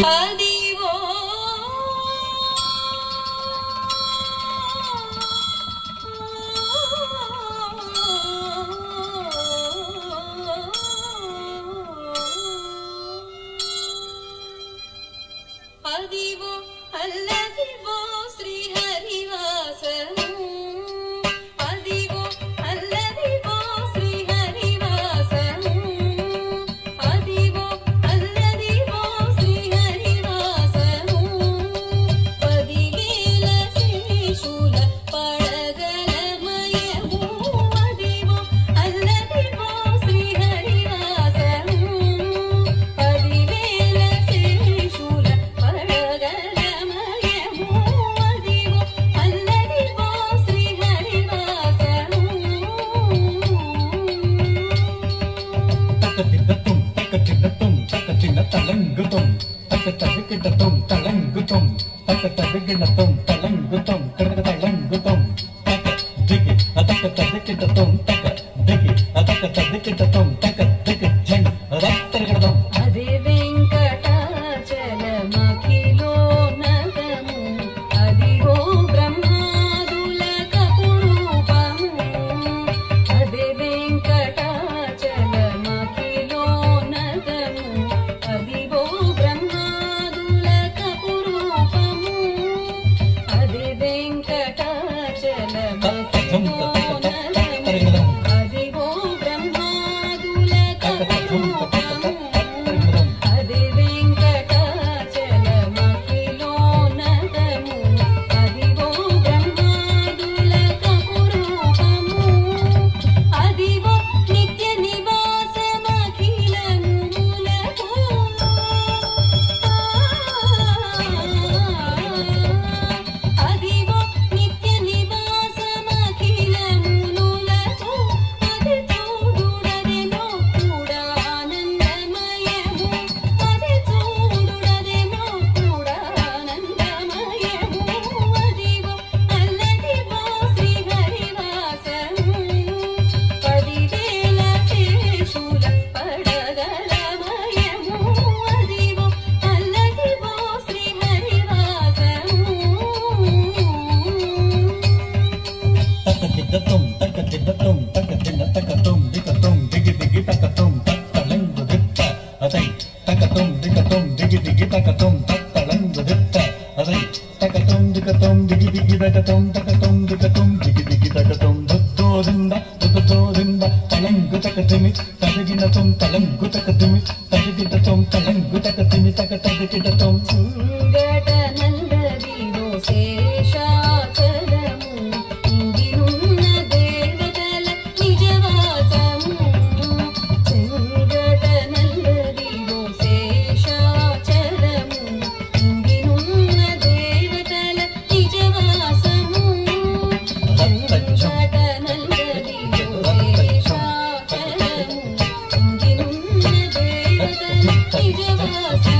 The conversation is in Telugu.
అదివో అదివో అల్లదివో శ్రీహరివాసము అదివో అల్లదివో శ్రీహరివాసము అదివో అల్లదివో శ్రీహరివాసము పదివేల శేషుల పడగలమయము అదివో అల్లదివో శ్రీహరివాసము పదివేల శేషుల అదే వెంకటాచలమఖిలో నగము అదిగో బ్రహ్మాదుల కపురూపము అదే వెంకటాచలమఖిలో నగము అదిగో బ్రహ్మాదుల కపురూపము అదే వెంకటాచలమఖిలో నగము అదిగో బ్రహ్మాదుల కపురూపము అదే వెంకటాచలమఖిలో నగము అదిగో బ్రహ్మాదుల కపురూపము అదిగో నిత్య నివాసమఖిలములకు అదిగో నిత్య నివాసమఖిలములకు అది చూడుడదెనో కూడా ఆనందమయము అది చూడుడదెనో కూడా ఆనందమయము అదిగో అల్లదివో శ్రీహరివాసము పదివేల శేషుల పడగలమయము అదిగో అల్లదివో శ్రీహరివాసము తుంగటనల్లదివో శేషాచలము ఇంగినున్న దేవతల నిజవాసము తుంగటనల్లదివో శేషాచలము ఇంగినున్న దేవతల నిజవాసము తుంగటనల్లదివో శేషాచలము ఇంగినున్న దేవతల నిజవాసము